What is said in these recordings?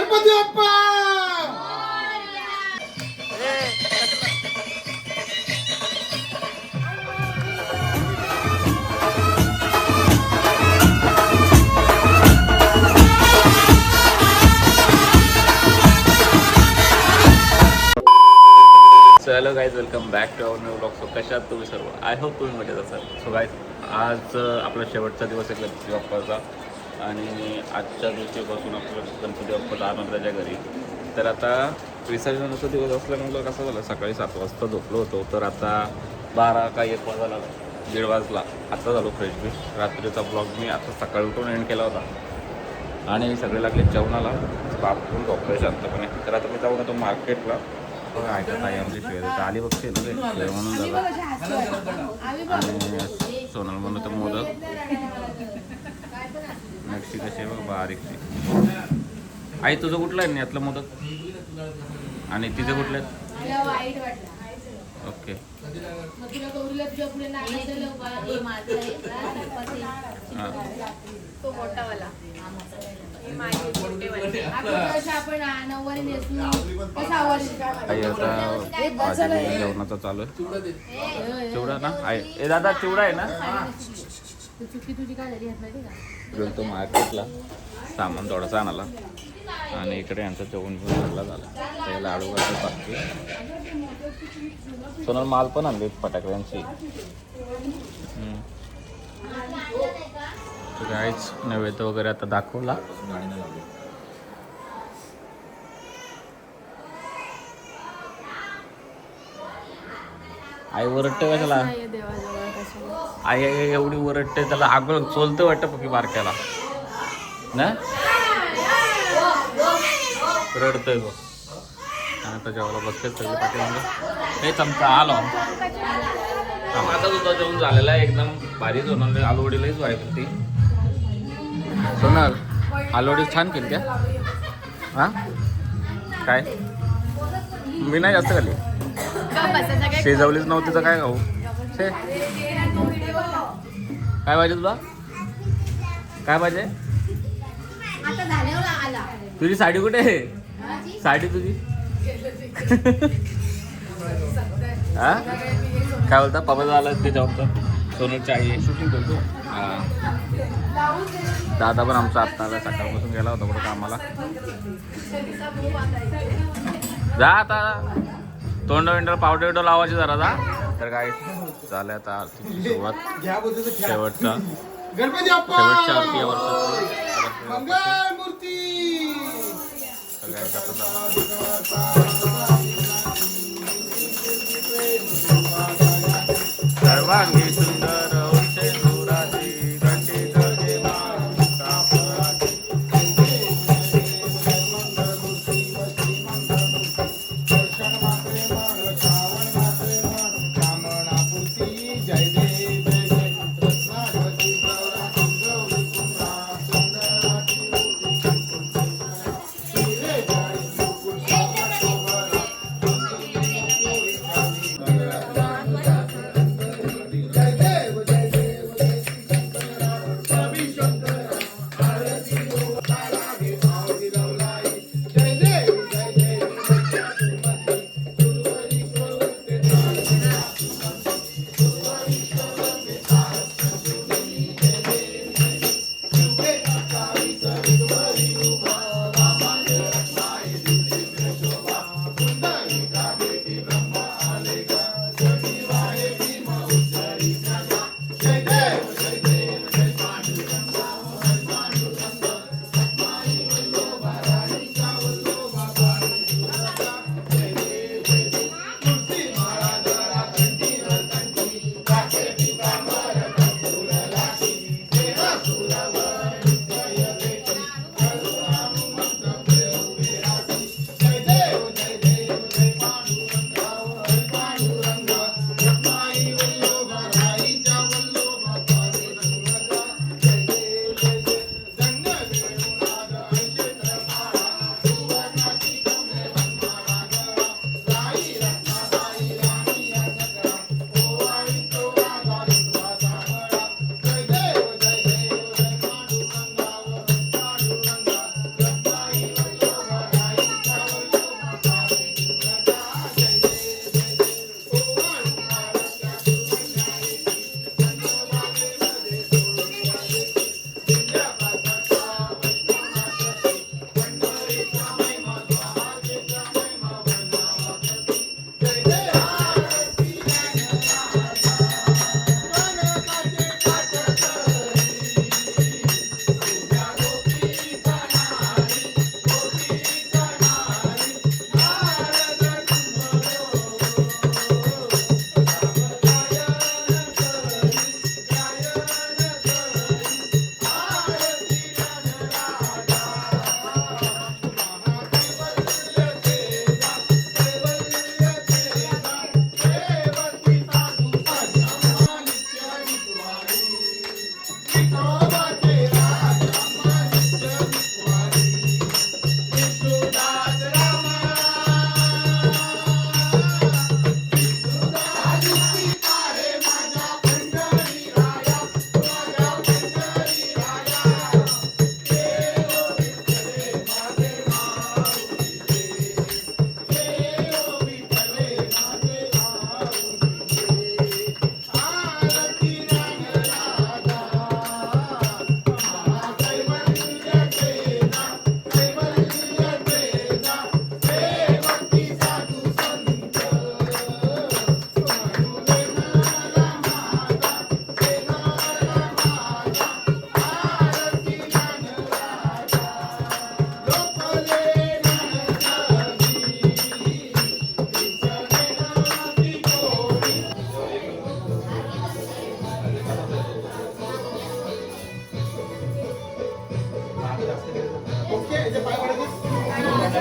Ganpati Bappa. So hello guys, welcome back to our new blog. So कशात तुम्ही सर्व? I hope तुम्ही मजेत असाल. सो गाईज, आज आपला शेवटचा दिवस आहे गणपती बाप्पाचा आणि आजच्या दिवशीपासून आपलं गणपती बाप्पाचा आनंदाच्या घरी. तर आता विसर्जनाचा दिवस असल्यामुळं कसं झालं, सकाळी 7 वाजता झोपलो होतो, तर आता 12 का 1 वाजला, 1:30 वाजला. आता झालो फ्रेश बी. रात्रीचा ब्लॉग मी आता सकाळी उठून एंड केला होता आणि सगळे लागले जेवणाला. बापून झोपलो शांतपणे. तर आता मी जाऊन येतो मार्केटला. ऐकत आहे आमची शेअर आली बघते शेअर म्हणून झालं. आणि सोनल म्हणून तर मोदक नक्षी कशी आहे बघ, बारीकची. आई तुझं कुठलं आहे यातलं मोदक आणि तिचं कुठलं आहे? ओके. जेवणाचा चालू आहे. चिवडा ना आहे? ए दादा, चिवडा आहे ना? गेलो मार्केटला सामान थोडंसं आणाला आणि इकडे यांचं जेवण घेऊन लागला झाला. ते लाडू वगैरे बाकी. सोनल माल पण आणले फटाक्यांची. काहीच नैवेद्य वगैरे आता दाखवला. आई वरटते कशाला? आई एवढी वरटते, त्याला आगळ चोलतं वाटतं पक्की बारक्याला ना, रडतोय तो. आता जेवायला बसते सगळे पाठी. हे चमचा आलो माझा सुद्धा जेवण झालेला आहे, एकदम भारीच होणार. आलूवडीलाच व्हायची ती. सोनल, आलूवडी छान केली क्या? हां काय? मी नाही जास्त खाली, शेजावलीच नव्हती तर काय खाऊ. शे काय पाहिजे तुला? काय पाहिजे? तुझी साडी कुठे आहे? साडी तुझी हा काय बोलता? पापा झाला ते जॉबचं. सोनलची आई आहे, शूटिंग करतो. हां, दादा पण आमचा आत्ता सकाळपासून गेला होता कुठं कामाला. जा आता, तोंड विंडर पावडर विडो लावायची जरा जा. तर काय झालं आता आरतीची सुरुवात. शेवटच्या आरती या वर्षाची सर्वांगी सुंदर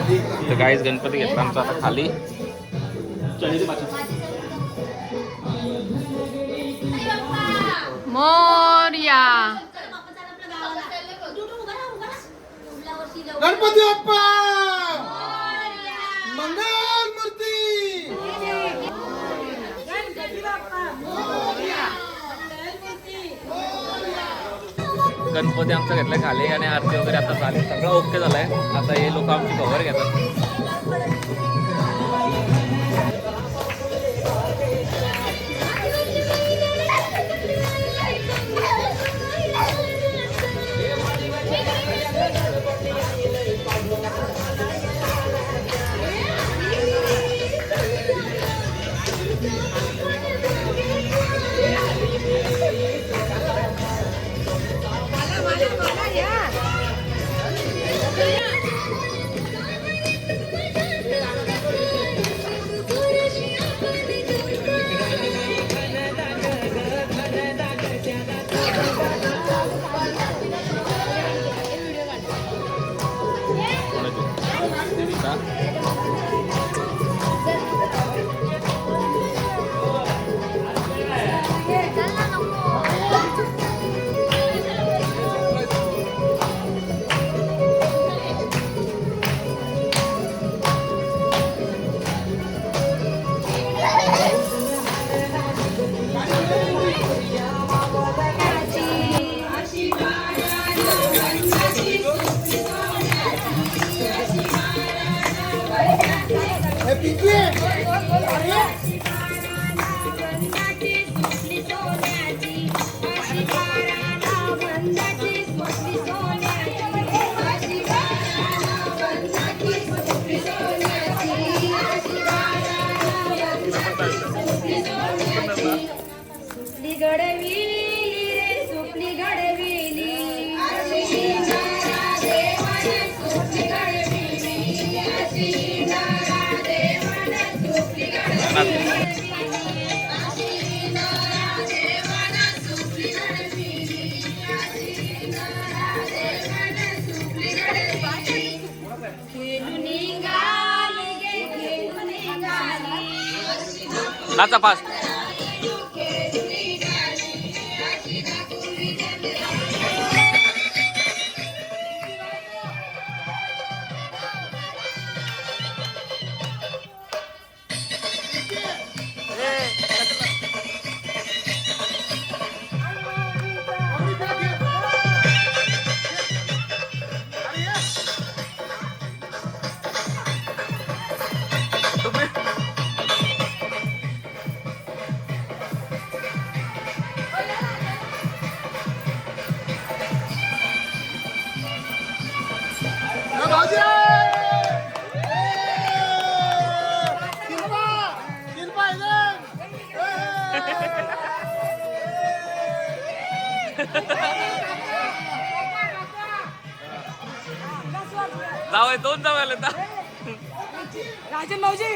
तर काहीच गणपती घेतला आमचा आता खाली. मोरया गणपती बाप्पा मंगल मूर्ती. गणपती आमचा घेतला खाली आणि आरती वगैरे आता झाली, सगळं ओके झालंय. आता हे लोक आमची कव्हर घेतात. नाचा फास्ट. जावय दोन जावयाला ना राजन भाऊजी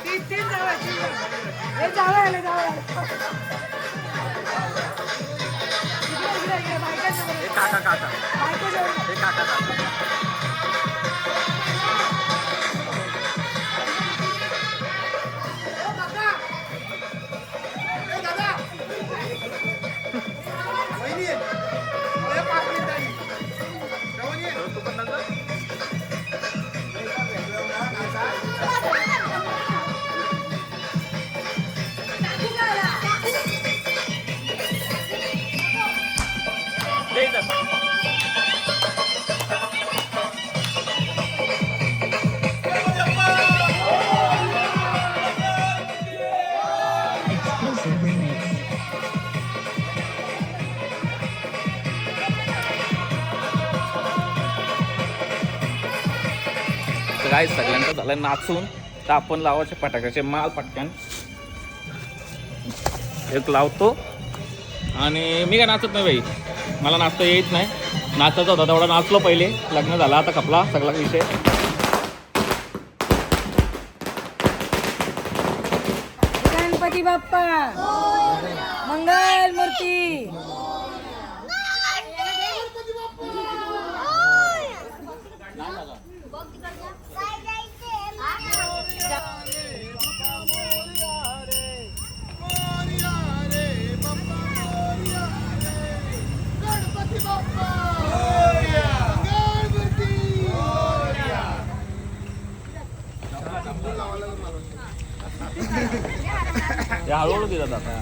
तीन जावयाला काका काका हे काका काका काय सगळ्यांचं झालं नाचून. तर आपण लावायचे फटाक्याचे माल पटकन एक लावतो. आणि मी काय नाचत नाही बाई, मला नाचता येत नाही. नाचायचा होता तेवढा नाचलो पहिले, लग्न झालं आता खपला सगळा विषय. गणपती बाप्पा मंगल मूर्ती. हळूहळू देतात आता.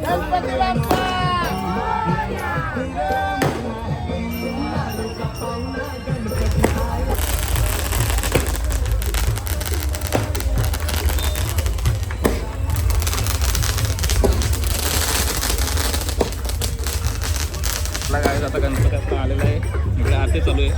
गणपती बाप्पा आपला काय आता गणपती आपला आलेला आहे. इकडे आरती चालू आहे.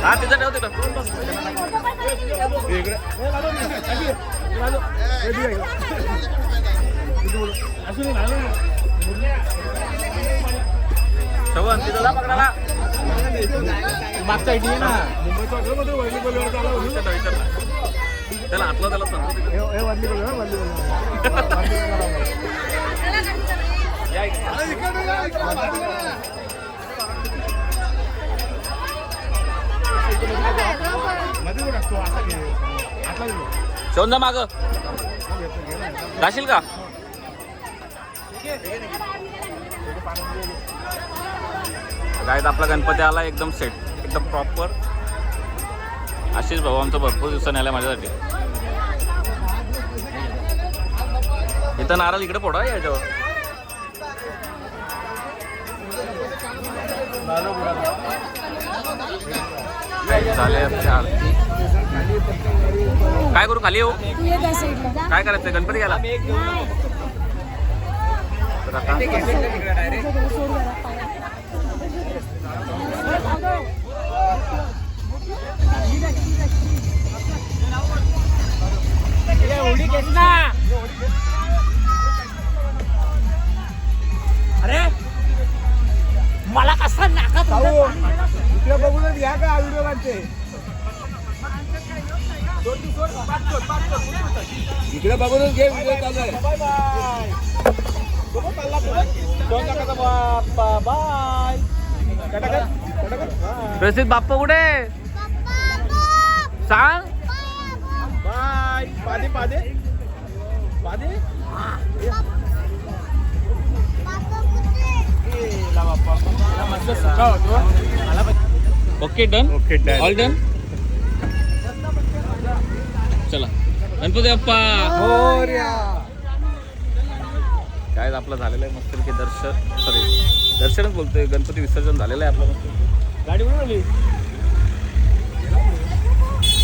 हा तिथं ठेव तिथं. श्रवण तिथं जा पकडायला. मागचा आयडी आहे ना त्याला आतला त्याला सांगतो या शोन जा माग जाशील का. काय आपला गणपती आला एकदम सेट एकदम प्रॉपर. आशिष भाऊ आमचा भरपूर दिवसांनी आला माझ्यासाठी. इथं नारळ इकडे फोडा याच्यावर. झाले आरती. काय करू खाली येऊ. काय करायचं गणपती गेला तर आता अरे मला कसा नाका इकडे बघूनच या का व्हिडिओ काढते. इकडे बघूनच घे व्हिडिओ चालू आहे. बाय प्रसिद्ध बाप्पा कुठे सांग. बाय पादे पादे पादे okay done. Okay done. All done. चला गणपती बाप्पा. काय आपलं झालेलं आहे मस्त की दर्शनच बोलतोय. गणपती विसर्जन झालेलं आहे आपलं मस्त. गाडी म्हणून आली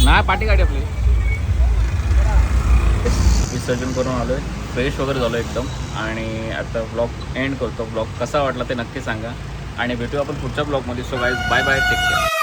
नाही पाठी गाडी आपली. विसर्जन करून आलोय फ्रेश वगैरे झालो एकदम. आणि आता ब्लॉग एंड करतो. ब्लॉग कसा वाटला ते नक्की सांगा आणि भेटू आपण पुढच्या ब्लॉगमध्ये. So guys bye bye take care.